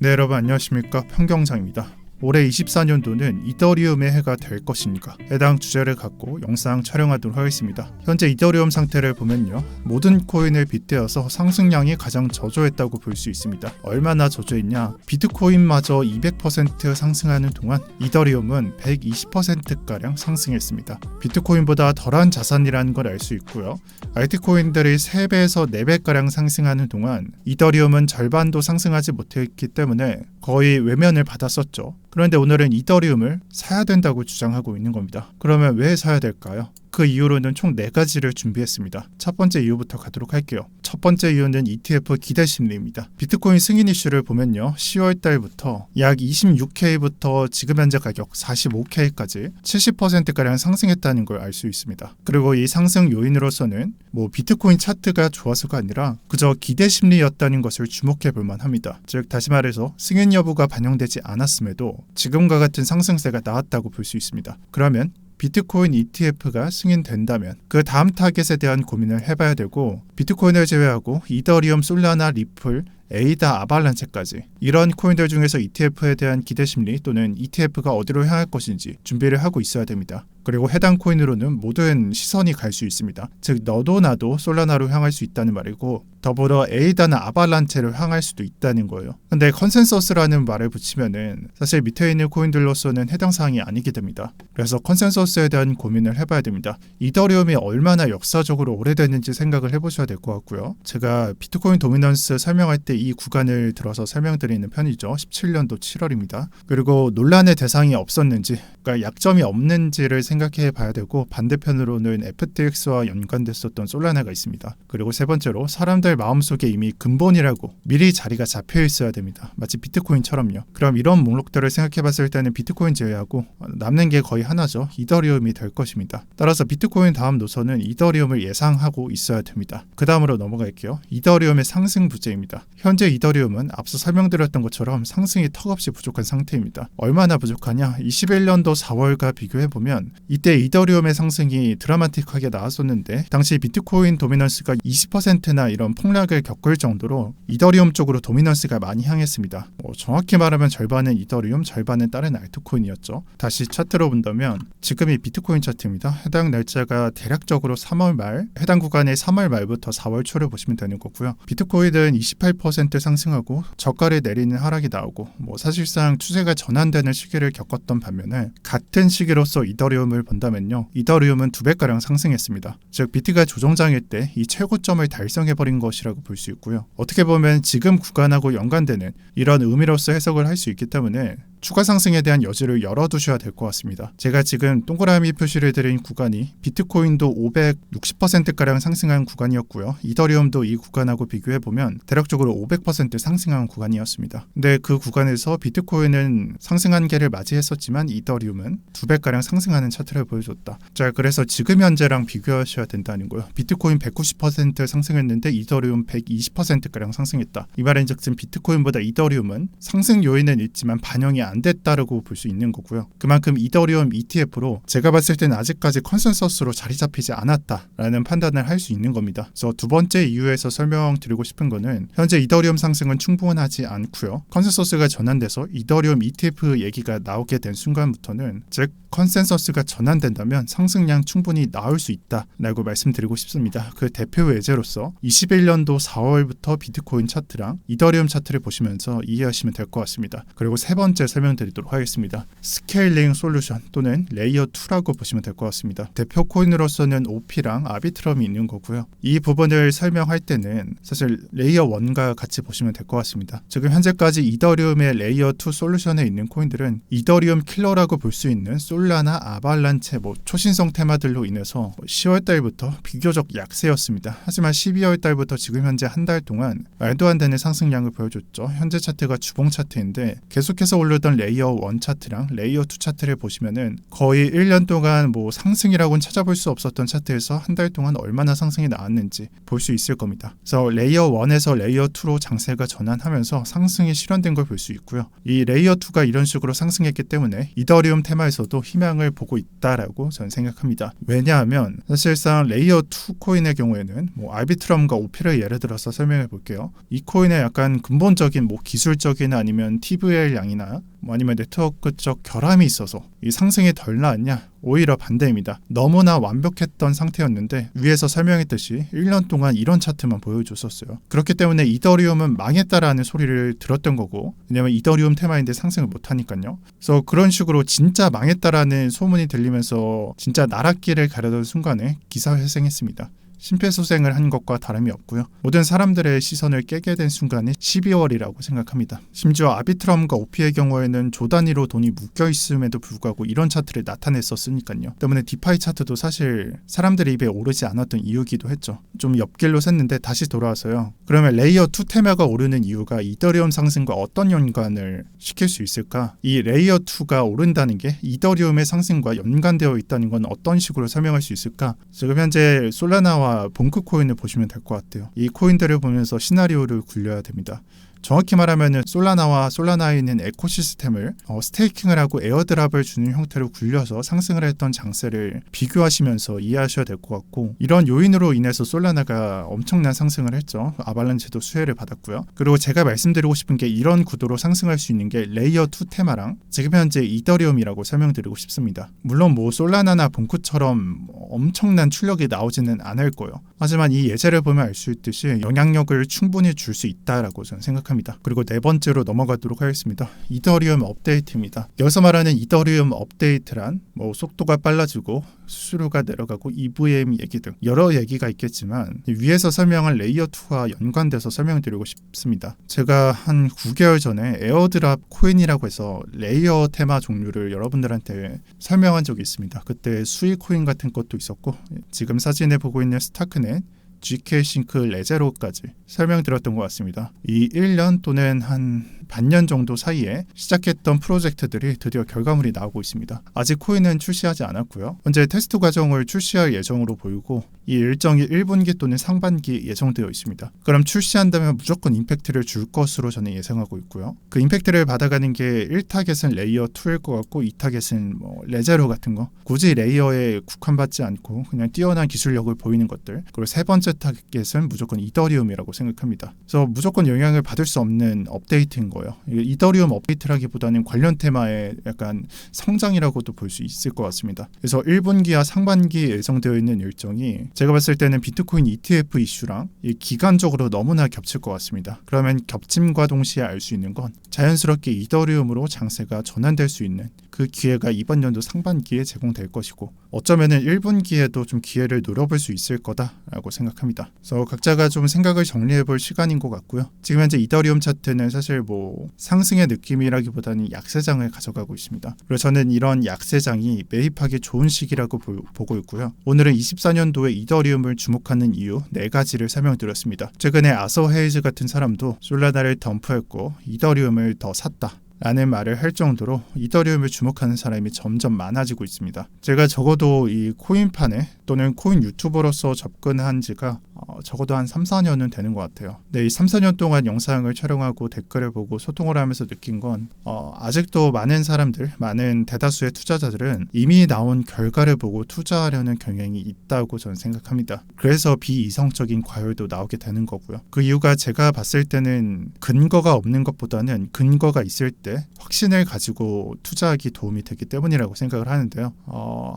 네, 여러분 안녕하십니까, 평경장입니다. 올해 24년도는 이더리움의 해가 될 것입니까? 해당 주제를 갖고 영상 촬영하도록 하겠습니다. 현재 이더리움 상태를 보면요, 모든 코인을 빗대어서 상승량이 가장 저조했다고 볼 수 있습니다. 얼마나 저조했냐? 비트코인마저 200% 상승하는 동안 이더리움은 120%가량 상승했습니다. 비트코인보다 덜한 자산이라는 걸 알 수 있고요. 알트코인들이 3배에서 4배가량 상승하는 동안 이더리움은 절반도 상승하지 못했기 때문에 거의 외면을 받았었죠. 그런데 오늘은 이더리움을 사야 된다고 주장하고 있는 겁니다. 그러면 왜 사야 될까요? 그 이유로는 총 4가지를 준비했습니다. 첫 번째 이유부터 가도록 할게요. 첫 번째 이유는 ETF 기대 심리입니다. 비트코인 승인 이슈를 보면요, 10월 달부터 약 26K부터 지금 현재 가격 45K까지 70%가량 상승했다는 걸 알 수 있습니다. 그리고 이 상승 요인으로서는 비트코인 차트가 좋아서가 아니라 그저 기대 심리였다는 것을 주목해 볼 만합니다. 즉 다시 말해서 승인 여부가 반영되지 않았음에도 지금과 같은 상승세가 나왔다고 볼 수 있습니다. 그러면 비트코인 ETF가 승인된다면 그 다음 타겟에 대한 고민을 해봐야 되고, 비트코인을 제외하고 이더리움, 솔라나, 리플, 에이다, 아발란체까지 이런 코인들 중에서 ETF에 대한 기대 심리 또는 ETF가 어디로 향할 것인지 준비를 하고 있어야 됩니다. 그리고 해당 코인으로는 모든 시선이 갈 수 있습니다. 즉 너도 나도 솔라나로 향할 수 있다는 말이고, 더불어 에이다나 아발란체로 향할 수도 있다는 거예요. 근데 컨센서스라는 말을 붙이면은 사실 밑에 있는 코인들로서는 해당 사항이 아니게 됩니다. 그래서 컨센서스에 대한 고민을 해봐야 됩니다. 이더리움이 얼마나 역사적으로 오래됐는지 생각을 해보셔야 될 것 같고요. 제가 비트코인 도미넌스 설명할 때 이 구간을 들어서 설명드리는 편이죠. 17년도 7월입니다. 그리고 논란의 대상이 없었는지, 그러니까 약점이 없는지를 생각해 봐야 되고, 반대편으로는 FTX와 연관됐었던 솔라나가 있습니다. 그리고 세 번째로 사람들 마음속에 이미 근본이라고 미리 자리가 잡혀 있어야 됩니다. 마치 비트코인처럼요. 그럼 이런 목록들을 생각해 봤을 때는 비트코인 제외하고 남는 게 거의 하나죠. 이더리움이 될 것입니다. 따라서 비트코인 다음 노선은 이더리움을 예상하고 있어야 됩니다. 그 다음으로 넘어갈게요. 이더리움의 상승 부재입니다. 현재 이더리움은 앞서 설명드렸던 것처럼 상승이 턱없이 부족한 상태입니다. 얼마나 부족하냐? 21년도 4월과 비교해보면 이때 이더리움의 상승이 드라마틱하게 나왔었는데, 당시 비트코인 도미넌스가 20%나 이런 폭락을 겪을 정도로 이더리움 쪽으로 도미넌스가 많이 향했습니다. 정확히 말하면 절반은 이더리움, 절반은 다른 알트코인이었죠. 다시 차트로 본다면 지금이 비트코인 차트입니다. 해당 날짜가 대략적으로 3월 말, 해당 구간의 3월 말부터 4월 초를 보시면 되는 거고요. 비트코인은 28% 상승하고 저가를 내리는 하락이 나오고, 사실상 추세가 전환되는 시기를 겪었던 반면에 같은 시기로서 이더리움을 본다면요, 이더리움은 2배가량 상승했습니다. 즉 비트가 조정장일 때 이 최고점을 달성해버린 것이라고 볼 수 있고요. 어떻게 보면 지금 구간하고 연관되는 이런 의미로서 해석을 할 수 있기 때문에 추가 상승에 대한 여지를 열어두셔야 될 것 같습니다. 제가 지금 동그라미 표시를 드린 구간이 비트코인도 560%가량 상승한 구간이었고요. 이더리움도 이 구간하고 비교해보면 대략적으로 500% 상승한 구간이었습니다. 근데 그 구간에서 비트코인은 상승 한계를 맞이했었지만 이더리움은 2배가량 상승하는 차트를 보여줬다. 자, 그래서 지금 현재랑 비교하셔야 된다는 거예요. 비트코인 190% 상승했는데 이더리움 120%가량 상승했다. 이 말인즉슨 비트코인보다 이더리움은 상승 요인은 있지만 반영이 안 됐다라고 볼 수 있는 거고요. 그만큼 이더리움 ETF로 제가 봤을 때는 아직까지 컨센서스로 자리 잡히지 않았다라는 판단을 할 수 있는 겁니다. 그래서 두 번째 이유에서 설명드리고 싶은 거는 현재 이더리움 상승은 충분하지 않고요. 컨센서스가 전환돼서 이더리움 ETF 얘기가 나오게 된 순간부터는, 즉 컨센서스가 전환된다면 상승량 충분히 나올 수 있다라고 말씀드리고 싶습니다. 그 대표 예제로서 21년도 4월부터 비트코인 차트랑 이더리움 차트를 보시면서 이해하시면 될 것 같습니다. 그리고 세 번째 설명드리도록 하겠습니다. 스케일링 솔루션 또는 레이어 2라고 보시면 될 것 같습니다. 대표 코인으로서는 OP랑 아비트럼이 있는 거고요. 이 부분을 설명할 때는 사실 레이어 1과 같이 보시면 될 것 같습니다. 지금 현재까지 이더리움의 레이어 2 솔루션에 있는 코인들은 이더리움 킬러라고 볼 수 있는 솔라나, 아발란체, 초신성 테마들로 인해서 10월 달부터 비교적 약세였습니다. 하지만 12월 달부터 지금 현재 한 달 동안 말도 안 되는 상승량을 보여줬죠. 현재 차트가 주봉 차트인데 계속해서 오르던 있었던 레이어 1 차트랑 레이어 2 차트를 보시면은 거의 1년 동안 뭐 상승이라고는 찾아볼 수 없었던 차트에서 한 달 동안 얼마나 상승이 나왔는지 볼 수 있을 겁니다. 그래서 레이어 1에서 레이어 2로 장세가 전환하면서 상승이 실현된 걸 볼 수 있고요. 이 레이어 2가 이런 식으로 상승했기 때문에 이더리움 테마에서도 희망을 보고 있다라고 저는 생각합니다. 왜냐하면 사실상 레이어 2 코인의 경우에는 뭐 아비트럼과 오피를 예를 들어서 설명해 볼게요. 이 코인의 약간 근본적인 뭐 기술적인 아니면 TVL 양이나 뭐 아니면 네트워크적 결함이 있어서 이 상승이 덜 나왔냐? 오히려 반대입니다. 너무나 완벽했던 상태였는데 위에서 설명했듯이 1년 동안 이런 차트만 보여줬었어요. 그렇기 때문에 이더리움은 망했다라는 소리를 들었던 거고, 왜냐면 이더리움 테마인데 상승을 못하니까요. 그래서 그런 식으로 진짜 망했다라는 소문이 들리면서 진짜 나락길을 가려던 순간에 기사회생했습니다. 심폐소생을 한 것과 다름이 없고요. 모든 사람들의 시선을 깨게 된 순간이 12월이라고 생각합니다. 심지어 아비트럼과 오피의 경우에는 조 단위로 돈이 묶여 있음에도 불구하고 이런 차트를 나타냈었으니까요. 때문에 디파이 차트도 사실 사람들의 입에 오르지 않았던 이유기도 했죠. 좀 옆길로 샜는데 다시 돌아와서요. 그러면 레이어 2 테마가 오르는 이유가 이더리움 상승과 어떤 연관을 시킬 수 있을까? 이 레이어 2가 오른다는 게 이더리움의 상승과 연관되어 있다는 건 어떤 식으로 설명할 수 있을까? 지금 현재 솔라나와 봉크 코인을 보시면 될 것 같아요. 이 코인들을 보면서 시나리오를 굴려야 됩니다. 정확히 말하면 솔라나와 솔라나에 있는 에코시스템을 스테이킹을 하고 에어드랍을 주는 형태로 굴려서 상승을 했던 장세를 비교하시면서 이해하셔야 될 것 같고, 이런 요인으로 인해서 솔라나가 엄청난 상승을 했죠. 아발란체도 수혜를 받았고요. 그리고 제가 말씀드리고 싶은 게 이런 구도로 상승할 수 있는 게 레이어 2 테마랑 지금 현재 이더리움이라고 설명드리고 싶습니다. 물론 뭐 솔라나나 봉크처럼 엄청난 출력이 나오지는 않을 거예요. 하지만 이 예제를 보면 알 수 있듯이 영향력을 충분히 줄 수 있다라고 저는 생각합니다. 그리고 네 번째로 넘어가도록 하겠습니다. 이더리움 업데이트입니다. 여기서 말하는 이더리움 업데이트란 뭐 속도가 빨라지고 수수료가 내려가고 EVM 얘기 등 여러 얘기가 있겠지만 위에서 설명한 레이어 2와 연관돼서 설명드리고 싶습니다. 제가 한 9개월 전에 에어드랍 코인이라고 해서 레이어 테마 종류를 여러분들한테 설명한 적이 있습니다. 그때 수익 코인 같은 것도 있었고, 지금 사진에 보고 있는 스타크넷 GK싱크 레제로까지 설명드렸던 것 같습니다. 이 1년 또는 한 반년 정도 사이에 시작했던 프로젝트들이 드디어 결과물이 나오고 있습니다. 아직 코인은 출시하지 않았고요. 현재 테스트 과정을 출시할 예정으로 보이고, 이 일정이 1분기 또는 상반기 예정되어 있습니다. 그럼 출시한다면 무조건 임팩트를 줄 것으로 저는 예상하고 있고요. 그 임팩트를 받아가는 게 1타겟은 레이어 2일 것 같고 2타겟은 뭐 레제로 같은 거, 굳이 레이어에 국한받지 않고 그냥 뛰어난 기술력을 보이는 것들, 그리고 세 번째 타겟은 무조건 이더리움이라고 생각합니다. 그래서 무조건 영향을 받을 수 없는 업데이트인 거예요. 이더리움 업데이트라기보다는 관련 테마의 약간 성장이라고도 볼 수 있을 것 같습니다. 그래서 1분기와 상반기에 예정되어 있는 일정이 제가 봤을 때는 비트코인 ETF 이슈랑 기간적으로 너무나 겹칠 것 같습니다. 그러면 겹침과 동시에 알 수 있는 건 자연스럽게 이더리움으로 장세가 전환될 수 있는 그 기회가 이번 연도 상반기에 제공될 것이고, 어쩌면은 1분기에도 좀 기회를 노려볼 수 있을 거다라고 생각합니다. 그래서 각자가 좀 생각을 정리해볼 시간인 것 같고요. 지금 현재 이더리움 차트는 사실 뭐 상승의 느낌이라기보다는 약세장을 가져가고 있습니다. 그래서 저는 이런 약세장이 매입하기 좋은 시기라고 보고 있고요. 오늘은 24년도에 이더리움을 주목하는 이유 4가지를 설명드렸습니다. 최근에 아서 헤이즈 같은 사람도 솔라나를 덤프했고 이더리움을 더 샀다 라는 말을 할 정도로 이더리움을 주목하는 사람이 점점 많아지고 있습니다. 제가 적어도 이 코인판에 또는 코인 유튜버로서 접근한 지가 적어도 한 3, 4년은 되는 것 같아요. 네, 이 3, 4년 동안 영상을 촬영하고 댓글을 보고 소통을 하면서 느낀 건 아직도 많은 사람들, 많은 대다수의 투자자들은 이미 나온 결과를 보고 투자하려는 경향이 있다고 저는 생각합니다. 그래서 비이성적인 과열도 나오게 되는 거고요. 그 이유가 제가 봤을 때는 근거가 없는 것보다는 근거가 있을 때 확신을 가지고 투자하기 도움이 되기 때문이라고 생각을 하는데요.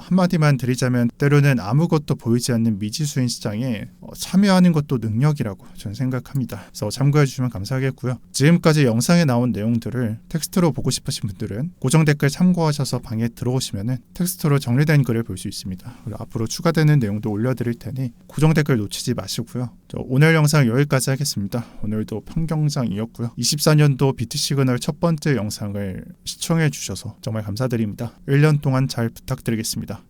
한마디만 드리자면 때로는 아무것도 보이지 않는 미지수인 시장에 참여하는 것도 능력이라고 저는 생각합니다. 그래서 참고해 주시면 감사하겠고요. 지금까지 영상에 나온 내용들을 텍스트로 보고 싶으신 분들은 고정 댓글 참고하셔서 방에 들어오시면 텍스트로 정리된 글을 볼 수 있습니다. 그리고 앞으로 추가되는 내용도 올려드릴 테니 고정 댓글 놓치지 마시고요. 오늘 영상 여기까지 하겠습니다. 오늘도 평경장이었고요. 24년도 비트시그널 첫 번째 영상을 시청해 주셔서 정말 감사드립니다. 1년 동안 잘 부탁드리겠습니다.